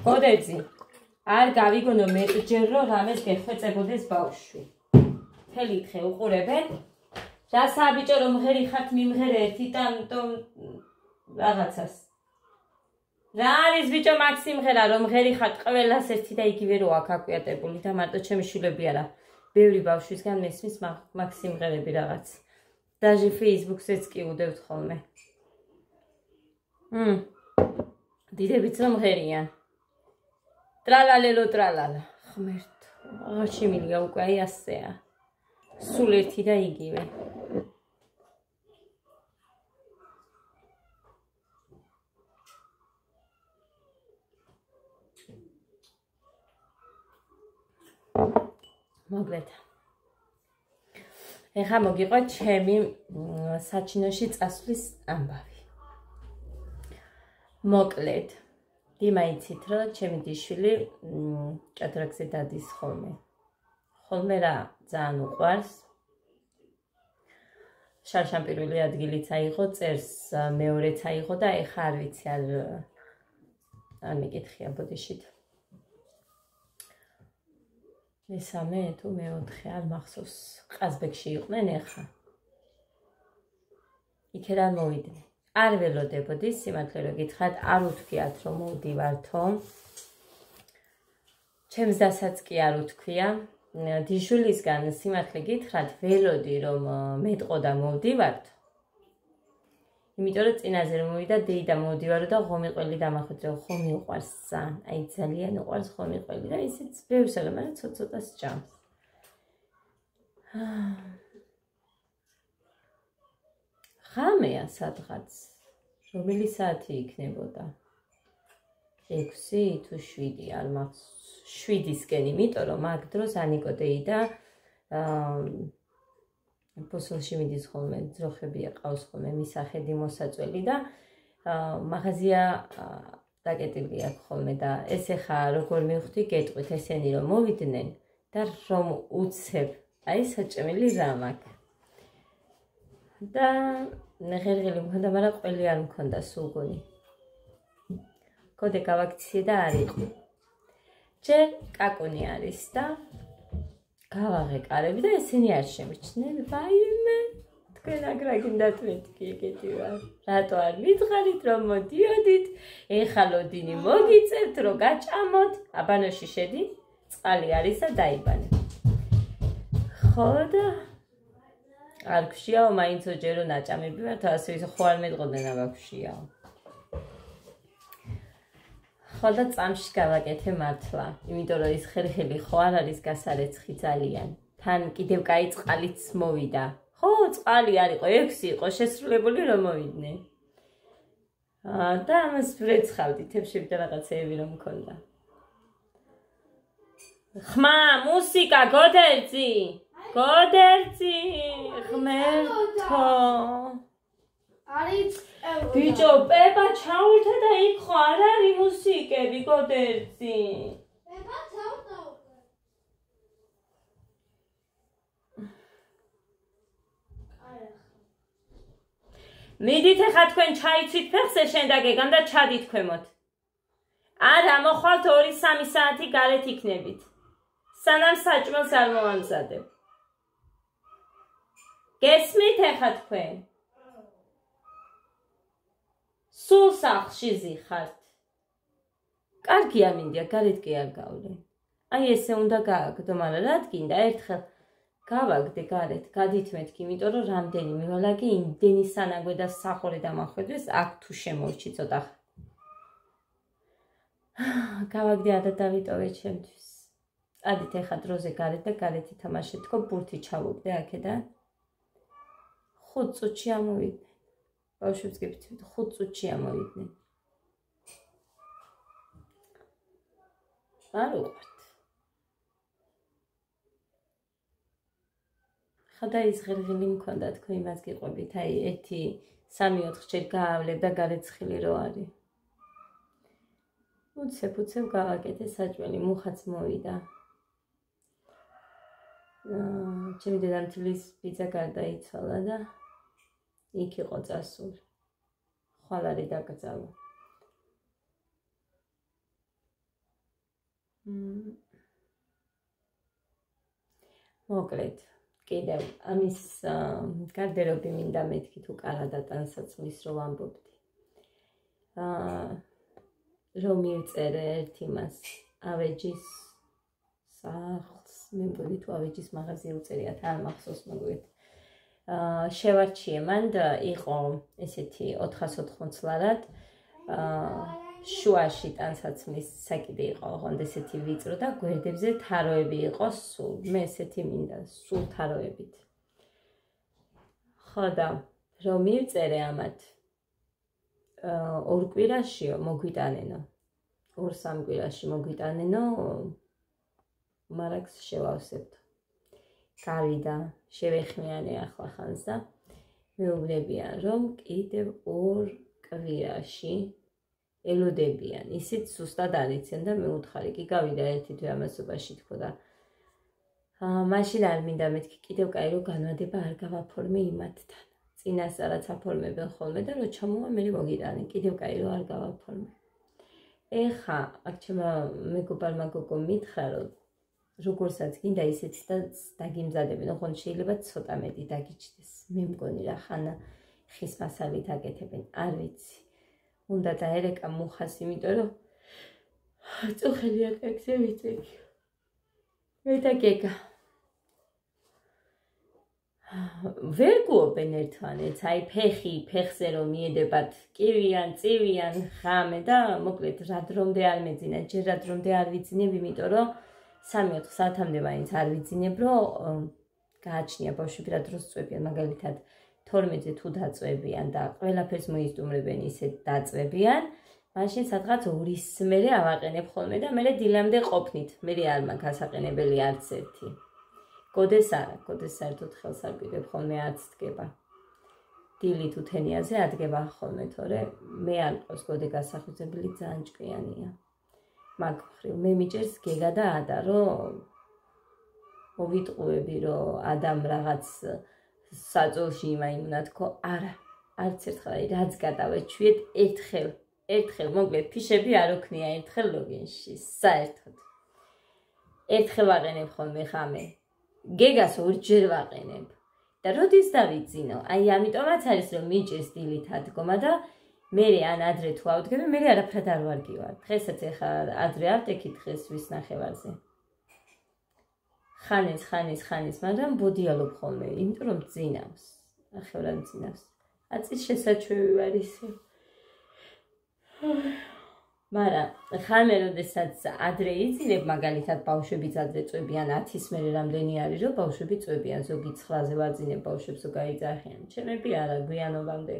გოდერძი არ გავიგონო მეტჯერ რომ რამეს გეხვეწებოდეს ბავშვი მთელი დღე უყურებენ რა საბიჭო რომ ღერი ხართ მიმღერე ერთიტანტომ რაღაცას რა არის ბიჭო მაგ სიმღერა რომ ღერი ხართ ყველას ერთი და იგივე რო აქ აკვიატებული და მარტო ჩემი შვილები არა ბევრი ბავშვისგან მესმის მაგ სიმღერები რაღაც დაჟე Facebook-ზეც კი უდევთ ხოლმე დიდებიც რომ ღერიან ტრალალელო ტრალალა ღმერთო აღარ შემილია უკვე აი ასეა სულ ერთი და იგივე მოკლედ ეხლა მოგიყვა ჩემი საჩინოში წასვლის ამბავი მოკლედ დიმა იცით რომ ჩემი დიშვილი ჭადრაკზე დადის ხოლმე რა ძალიან უყვარს შარშან პირველი ადგილიც აიღო წერს მეორეც აიღო და ეხლა არ ვიცი არ მეკითხია ბოდიშით მესამე თუ მეოთხე არ მახსოვს ყაზბეგში იყვნენ ეხლა იქიდან მოვიდნენ არ ველოდებოდი სიმართლე რომ გითხრათ არ უთქვიათ რომ მოვდივართო ჩემს დასაც კი არ უთქვია დიშვილისგან სიმართლე გითხრათ ველოდი რომ მეტყო და მოვდივართო იმიტომ რომ წინაზე რომ მოვიდა დეიდა მოვდივარო და ღომიყველი დამახოთრე ხო მიყვარს ძალიან აი ძალიან უყვარს ღომიყველი და ისიც ბევრს არა მაგრამ ცოტ-ცოტას ჭამს ხამეა სადღაც რომელი საათი იქნებოდა 6 თუ 7 არ მახსოვს 7-ისკენ იმიტომ რომ მაგ დროს ანიკო დეიდა პოსოლში მიდის ხოლმე ძროხები აყავს ხოლმე მისახედი მოსაწველი და მაღაზია დაკეტილი აქვს ხოლმე და ეს ეხა როგორ მივხვდი გეტყვით ესენი რომ მოვიდნენ და რომ უცებ აი საჭმელი რამ აქვს და ღერღელი მქონდა მაგრამ ყველი არ მქონდა სულგონი კოდე გავაქციე და არ იყო ჯერ კაკუნი არის და გავაღე კარები და ესენი არ შემიჩნდნენ ვაიმე თქვენ აგრა გინდათ მეთქი ეგეთი ვარ რატო არ მითხარით რომ მოდიოდით ეხლა ლოდინი მოგიწევთ რომ გაჭამოთ აბანოში შედი წყალი არის და დაიბანე ხო და არ გშიაო მაინც ოჯერო ნაჭამები ვართ ასე ისე ხო არ მეტყოდნენ აბა გშიაო ხო და წამში გავაკეთე მართლა იმიტომ რომ ის ხერხელი ხო არ არის გასარეცხი ძალიან თან კიდევ კაი წყალიც მოვიდა ხო წყალი არ იყო 6 იყო შესრულებული რომ მოვიდნენ და ამას ვრეცხავდი თებში და რაღაცეები რომ მქონდა ხმა მუსიკა გოდერძი ღმერთო არის ბიჭო პეპა ჩაულთა და იქ ხო არ არის მუსიკები გოდერძი პეპა ჩაულთა მიდით ახლა თქვენ ჩაიცვით ფეხზე შენ დაგეგან და ჩადით ქვემოთ არა მოხვალთ 2-3 საათი გარეთ იქნებით სანამ საჭმელს არ მოვამზადებ გესმით ახლა თქვენ სულ სახლში ზიხართ კარგია მინდია გარეთ კი არ გავლენ აი ესე უნდა გააგდო მაგრამ რა გინდა ერთხელ გავაგდე გარეთ გადით მეთქი იმიტომ რომ რამდენი მივალაგე იმდენი სანაგვე და სახური დამახვედრეს აქ თუ შემორჩი ცოტა გავაგდე ადა დავიტოვე ჩემთვის წადით ეხა დროზე გარეთ და გარეთ ითამაშეთ თქო ბურთი ჩავუგდე აქედან 5 წუთში ამოვიდნენ ბავშვებს გიფიცვით 5 წუთში ამოვიდნენ არ უყვართ ხოდა ის ღერღილი მქონდა თქო იმას გიყვებით აი 1-3-4 ჯერ გაავლებ და გარეცხილი რო არის უცებ გავაკეთე საჭმელი მუხაც მოვიდა ჩემი დედამთილის ბიძა გარდაიცვალა და იქ იყო წასული ხვალ არის დაკრძალვა. მოკლედ, კიდევ ამის გარდერობი მინდა მეთქი თუ კარადა ტანსაცმლის რო ვამბობდი. რომ მივწერე ერთ იმას ავეჯის სახლს, მე მგონი თუ ავეჯის მაღაზია უწერიათ, არ მახსოვს მოგვიეთ. შევარჩიე მან და იყო ესეთი 480 ლარად, შუაში ტანსაცმლის საკიდე იყო ოღონდ ესეთი ვიწრო და გვერდებზე თაროები იყო სულ, მე ესეთი მინდა, სულ თაროებით. ხო და რომ მივწერე ამათ, 2 კვირაშიო მოგვიტანენო, 2-3 კვირაში მოგვიტანენო, მარაგს შევავსებთ. გავიდა, შევეხმიანე ახლა ხანს და მეუბნებიან, რომ კიდევ 2 კვირაში ელოდებიან, ისიც სუსტად არიციან და მე უთხარი კი გავიდა ერთი თვე ამასობაში თქო და მაშინ არ მინდა მეთქი კიდევ კაი რომ განვადება არ გავაფორმე იმათთან. წინასწარაც აფორმებენ ხოლმე და რო ჩამოვა მე მოგიტანე, კიდევ კაი რომ არ გავაფორმე. ეხა აქ ჩემმა მეგობარმა გოგო მითხრა რომ როგორცაც გინდა ისეც დაგიმზადებენ, ოღონდ შეიძლება ცოტა მეტი დაგიჩნდეს. მე მგონი რა ხანა ხის მასალით აკეთებენ, არ ვიცი. უნდა დაერეკა მუხას, იმიტომ რომ წუხელი აკეთე ვიცექი. მე დაგეგა. ვერ გუობენ ერთმანეთს, აი ფეხზე რომ მიედებათ, კივიან, წივიან, ღამე და მოკლედ რა დრომდე არ მეძინა, ჯერ რა დრომდე არ ვიცინებ, იმიტომ რომ 3-4 საათამდე მაინც არ ვიცინებ, რომ გააჩნია ბავშვები რა დროს წვებიან, მაგალითად 12-ზე თუ დაწვებიან და ყველაფერს მოისტუმრებენ ისეთ დაწვებიან, მაშინ სადღაც 2-ის მერე ავაყენებ ხოლმე და მე დილამდე ყოფნით, მე არ მაქვს ასაყენებელი არც ერთი. გოდეს არა, გოდეს საერთოდ ხელს არ გვიდებ ხოლმე არც დგება. დილით უთენიაზე ადგება ხოლმე, თორე მე არ მყავს გოდე გასახვიძებელი, ძალიან ჭკვიანია. მაგ მხრივ მე მიჭერს გეგა და ადა, რომ მოვიტყუები, რომ ადამ რაღაც საწოლში იმაიმუნა თქო, არა, არც ერთხელ, რაც გადავეჩვიეთ ერთხელ, მოკლედ ფიშები არ ოქნია ერთხელ ლოგინში, საერთოდ. ერთხელ ვაყენებ ხოლმე ღამე, გეგას 2-ჯერ ვაყენებ. და როდის დავიძინო? აი ამიტომაც არის რომ მიჭერს დილით ადგომა და მე ან ადრე თუ ავდგები, მე არაფრად არ ვარგივარ. დღესაც ეხა ადრე ავდექი დღეს ვის ნახევარზე. ხანის, მაგრამ ბოდიალობ ხოლმე, იმიტომ რომ ძინავს. ნახევრად ძინავს. აწის შესაჩვევი ვარ ისე. მაგრამ ხანე როდესაც ადრე იწინებ, მაგალითად ბავშვებიც ადრე წვებიან, 10-ის მერე რამდენი არის, რომ ბავშვები წვებიან, ზოგი 9-ზე ვაძინებ ბავშვებს გაიძახიან. ჩემები არა გვიანობამდე.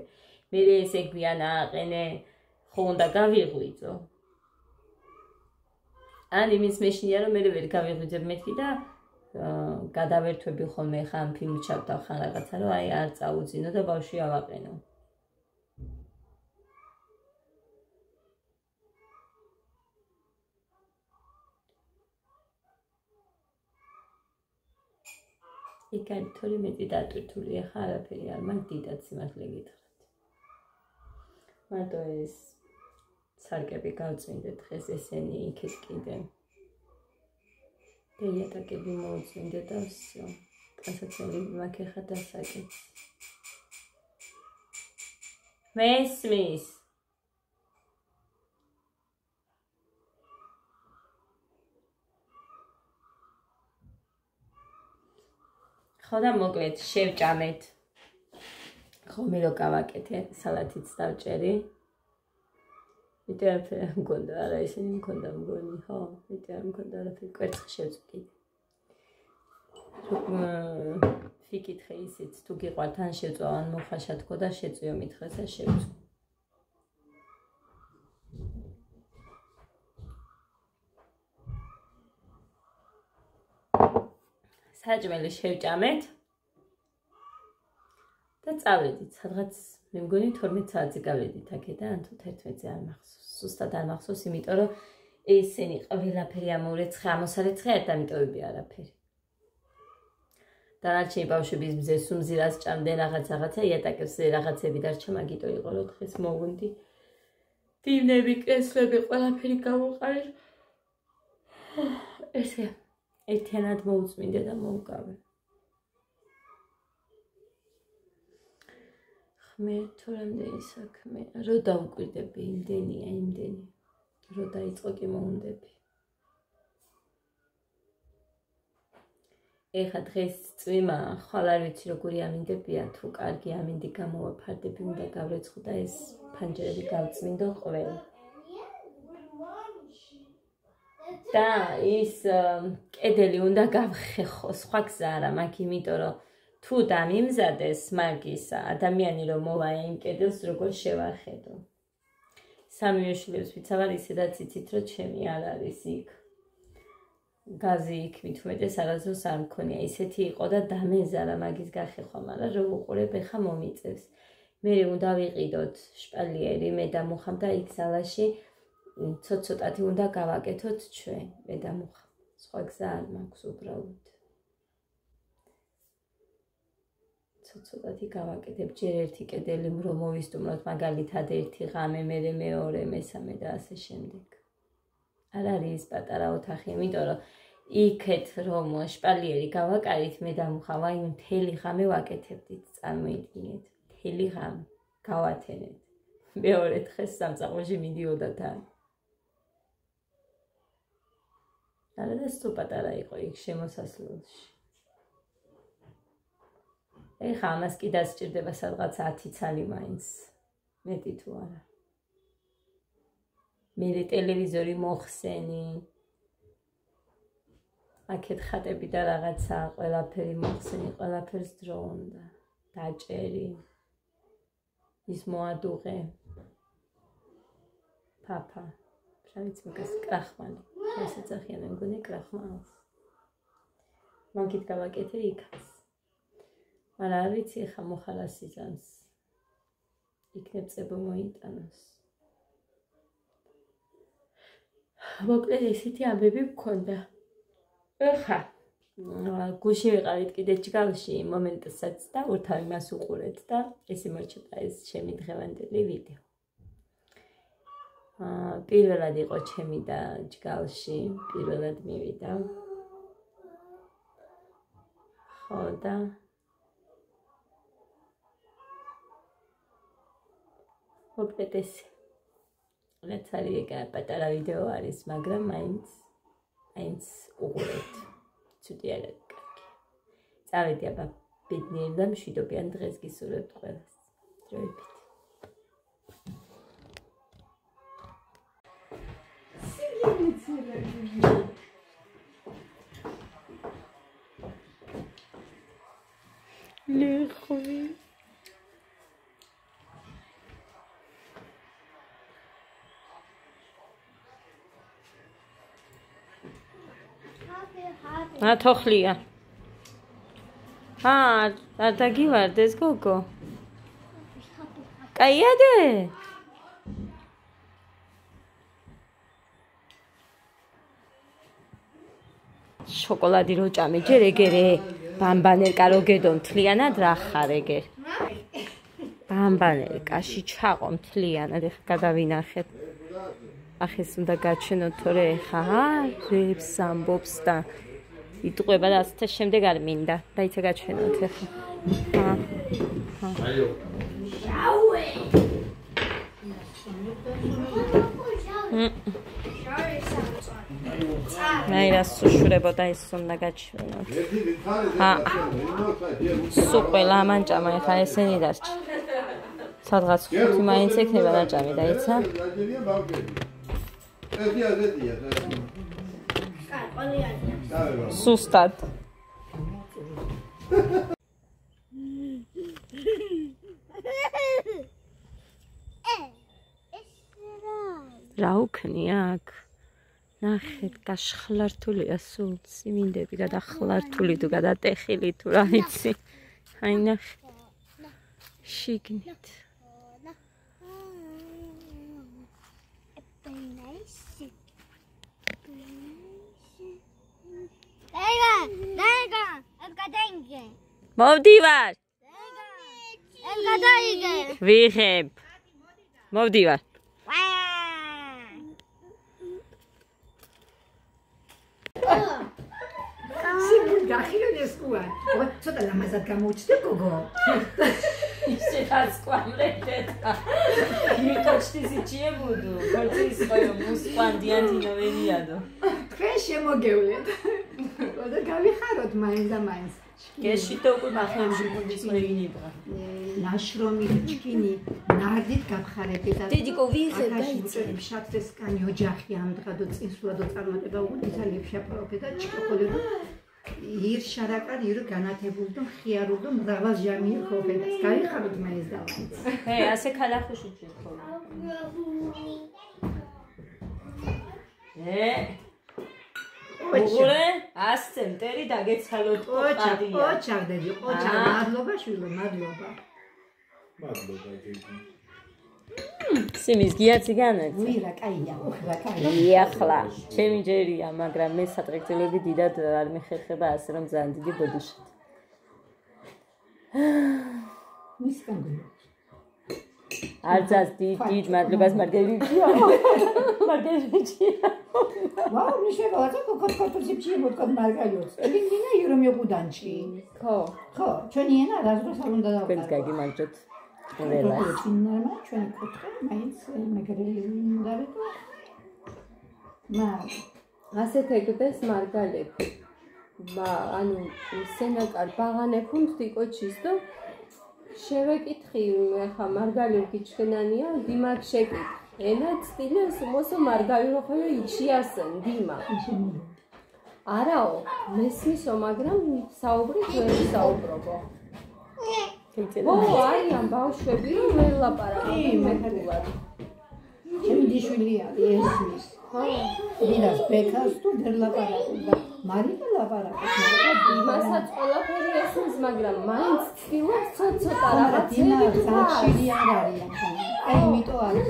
მე ესე გვიან ააყენე, ხო უნდა გავიღვიძო. ან იმის მეშინია რომ მე ვერ გავიღვიძებ მეთქი და გადავერთვები ხოლმე ხან ფილმ ჩავთავ ხან რაღაცა რომ აი არ წაუძინო და ბავშვი ავაყენო. იქ არის თორე მეტი დატვირთული, ახლა არაფერი არ მაქვს, დიდად სიმართლე გითხრათ. მარტო ეს სარკები გავწმინდე დღეს ესენი იქით კიდე. იატაკები მოუწმინდე და всё. ტანსაცმლები მაქვს ახლა დასაკეთ. მესმის. ხო და მოკლედ შევჭამეთ. ხომი რო გავაკეთე, სალათიც დავჭერი. მით არაფერი არ მქონდა, არა ისინი მქონდა მგონი, ხო, მით არ მქონდა არაფერი, კვერცხი შევწვი. ფიკითხე ისიც, თუ გიყვართ ან შევწვა, ან მოხაშა თქო და შეწვიო მითხრეს და შევწვა. საჭმელი შევჭამეთ და წავედით, სადღაც მე მგონი 12 საათზე გავედით აქედან, თუ 11-ზე არ მახსოვს. სუსტად არ მახსოვს, იმიტომ რომ ესენი ყველაფერი ამორეცხე, ამოსარეცხე არ დამიტოვებია არაფერი. დანარჩენი ბავშვების მზეს უმზირას ჭამდნენ რაღაცა იატაკებს რაღაცები დარჩა მაგიტო იყო რომ დღეს მოვუნდი დივნები კრესლები ყველაფერი გავუყარე ესე ერთიანად მოუწმინდე და მოვკავე ხმე თუ რამდენი საქმე რო დავკვირდები იმდენი რო დაიწყო კი მოუნდები ეხა დღეს წვიმა ხვალ არ ვიცი როგორი ამინდებია თუ კარგი ამინდი გამოვაფარდები უნდა გავრეცხო და ეს ფანჯერები გავწმინდო ყველა და ის კედელი უნდა გავხეხო სხვა გზა არა მაქვს იმიტომ რომ თუ დამიმზადეს მაგის ადამიანი რომ მოვა იმ კედელს როგორ შევახედო სამივე შვილებს ვიცავარ ისედაც იცით რომ ჩემი არ არის იქ გაზი იქ მithumetes არასდროს არ მქონია ისეთი იყო და დამეზარა მაგის გახეხვა მაგრამ რო უყურებ ეხა მომიწევს მე უნდა ვიყიდოთ შპალიერი მე და მუხამ და იქ ზალაში ცოტ-ცოტათი უნდა გავაკეთოთ ჩვენ მე და მუხამ სხვა გზა არ მაქვს უბრალოდ ცოტ-ცოტათი გავაკეთებ ჯერ ერთი კედელი რომ მოვისტუმროთ მაგალითად ერთი ღამე მე მეორე მესამე და ასე შემდეგ არ არის პატარა ოთახი იმიტომ რომ იქეთ რომ შპალიერი გავაკარით მე და მუხამ აი მთელი ღამე ვაკეთებდით წარმოიდგინეთ მთელი ღამე გავათენეთ მეორე დღეს სამწაყოში მიდიოდა თან არა და სულ პატარა იყო იქ შემოსასვლელში ეხა ამას კი დასჭირდება სადღაც 10 ცალი მაინც მეტი თუ არა მე ტელევიზორი მოხსენი აქეთ ხატები და რაღაცა ყველაფერი მოხსენი ყველაფერს დრო უნდა დაჭერი ის მოადუღე პაპა შავიც მოგეს კრახმალი ეს ეძახიან მგონი კრახმალს მაგით გავაკეთე იქაც მაგრამ არ ვიცი ხა მოხალას იზამს იქნებ წებო მოიტანოს მოკლედ ესეთი ამბები მქონდა ეხა გუში ვიყავით კიდე ჯგალში მომენტსაც და ურთავ იმას უყურეთ და ეს იმორჩება ეს ჩემი დღევანდელი ვიდეო პირველად იყო ჩემი და ჯგალში პირველად მივიდა ხო და მოკლედ ესე რაც არის ეგ პატარა ვიდეო არის მაგრამ მაინც უყურეთ ცუდი არ არის კარგი წავედი აბა ბედნიერი და მშვიდობიან დღეს გისურვებთ ყველას დროებით ლეხვი თოხლია არ დაგივარდეს გოგო კაიადე შოკოლადი რო ჭამე ჯერ ეგერე ბამბანერკა რო გედო მთლიანად რა ხარ ეგერ ბამბანერკაში ჩაყო მთლიანად ეხა გადავინახეთ ახეს უნდა გაჩვენოთ თორე ეხა რებს ამბობს და იტყვება და ასეთა შემდეგ არ მინდა დაიცა გაჩვენოთ ეხა მე რას უშურებოდა ის უნდა გაჩვენოთ სულ ყველა ამანჭამა ეხა ესენი დარჩა სადღაც 5 მაინც ექნება ნაჭამი დაიცა სუსტად რა უქნი აქ ნახეთ გაშხლართულია სულ სიმინდები გადახლართული თუ გადატეხილი თუ რა იცი აი ნახე შიგნით მოვდივარ. ელგადაიგე. ვიღებ. მოვდივარ. სიგულ გახილონეს ყუა. ცოტა ლამაზად გამოუჩნდა გოგო. ისე დასკვამრეთეთა. მიკოჩტისი ჩიებუდუ. კოჩის ყოო მუსკვანდიანთი ნოვენიადო. თქვენ შემოგევლეთ. და გავიხაროთ მაინც და მაინც. გეშიტო უკვე მახემში ხუნდის მერინიბა. ნაშრომი ჩკინი ნარდით გაფხარებით და დედიკო ვიღებ გაიწერებ შატრესკანი ოჯახი ამდღადო წინსვლადო წარმატება უთალებში აპროფედა ჩკოხოლედო ირშარაკარ ირო განათებულდო ხიარულდო მრავალ ჟამი ხოფედას გაიხაროთ მაინც და მაინც. ასე ქალახუში ჩიქო. უღურე ასცენ ტერი დაგეცალოთ ყადია. ოჩახ დედი, ოჩახ მადლობა შვილო, მადლობა. მადლობა გიგი. სიმის გიაცი განეთ. ვირა კაია, ოხლა კაია. ეხლა ჩემი ჯერია, მაგრამ მე სატრეკტილები დიდად არ მეხერხება ასე რომ ძალიან დიდი ბოდიშით. მისკანდო. არცაც დიდ მადლობას მარგერიტია. მარგერიტია. ვაუ, მიშევაცა კოკოტკოტი ფიემოტკო მარგალიოს. ელინგინა ირო მეგუდანჩი. ხო. ხო, ჩვენი ენა რაზროს არ უნდა დავყარო. თქვენს გაგიმარჯოთ. ყველა. ნორმა ჩვენი კუთხე, მაინც მეგრელი უნდა ვიყო. ასეთ ეგდეს მარგალები. ანუ სენაკარ ბაღანებუნ თიკოჩის და შევეკითხი ხა მარგალები ჩქენანია დიმაკ შეკი. ენა სტილეს მოსო მარგალი რო ხოლმე იჩიასენ დიმა. არაო, მესმისო, მაგრამ საუბრით ვერ საუბრობო. ო, არიან ბავშვები რომ ვერ ლაპარაკობენ მეკულად. ჩემი დიშვილი არის ესმის. ხო. დილას ბეკას თუ ვერ ლაპარაკობდა. მარიკა ლაპარაკობს, მაგრამ იმასაც ყველაფერი ესმის, მაგრამ მაინც ცდილობს ცოტა რაღაცები რაღაცა შვილი არ არის ახლა. აი, იმიტომ არის.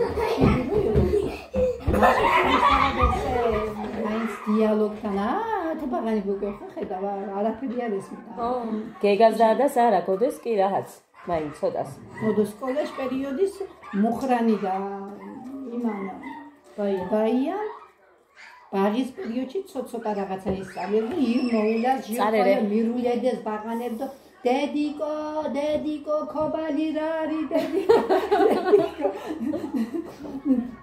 მაინც დიალოგთან თბაღანი გოგო ხედავ არაფერი არ ესმოდა. ხო. გეგაზადას არა გოდეს კი რაღაც. მაინც ცოტას. მოდო სკოლაში პერიოდის მუხრანი და იმანა ბაია ბაღის პერიოდში ცოტა რაღაცა ისწავლები ირ მოულა ჟიოხა მირულედეს ბაღანებდო დედიკო ქობალი რარი დედიკო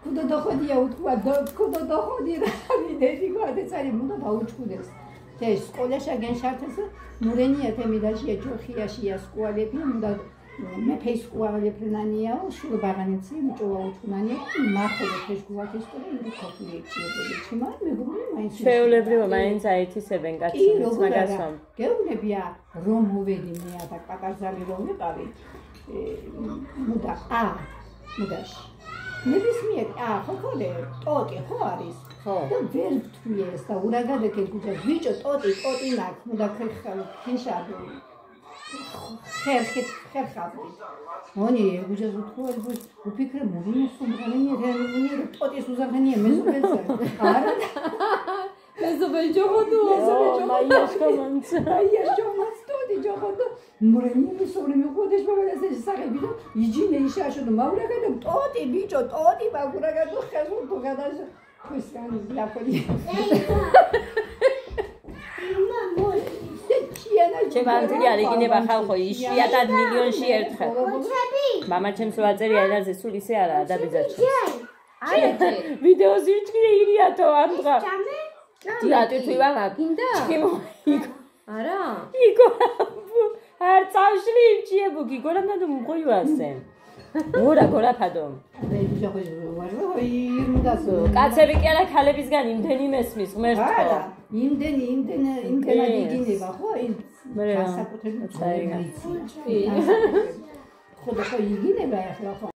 კუდო დოხოდია უთქვა კუდო დოხოდი რარი დედიკო ადეცარი მოდა დაუჩქუდეს და სკოლაში აგენშართეს მურენია თემიდაშია ჯოხიაშია სკოლები მოდა მეფე სკოლებრნანია შულ ბაღანიცი მჭოა უჩუნანია მახოლე ფეშგუათის სკოლა ირი ქოფლიეჩიებელი ჩიმა მეგრული მაინც ჩვეულებრივ მაინც აითისებენ კაცებს მაგასვამ გეუბნებია რომ მოვედი მე და პატარზალი რომ ვიყავი მოდა მუდაში ნებისმიერ ხოქოლე ტოტი ხო არის ხო და ვერ ვთვიეს და ურაგადაკე გუჯას ბიჭო ტოტი ნაკ მოდა ხერხალ ფიშაბი ხერხავდი მონი გუჯას უთხოვე უფიქრე მოვინოს უმღანია რეალურია ტოტის უზაღენია მეზობელსა არა მეზობელ ჯოხოდო მაიაშკომანც ტოტი ჯოხოდო მურენი მსური მიყოდეს მომალას სახები და იჯინე იშაშო მაურაგადო ტოტი ბიჭო ტოტი მაგურაგადო ხეზო თუ გადაშ ხესკანი ლაპოლი ჩემანთი არ იგინება ხალხო იშვიათად მილიონში ერთხელ მამა ჩემს ვაწერია ენაზე სულ ისე არაა დაბიძაჩი არა ვიდეოს ვიჭირე ირიათო ამ დღა დიატი თუ ვამა გინდა არა იგო არ წავშლი იმჭიებო გიგორამ და მღოივასე ორა გორაფადო კაცები კი არა ქალებისგან იმდენი მესმის ღმერთო იმდენი იგინება ხო მე გასაკუთრებით ხო და ხო იგინება ახლა ხო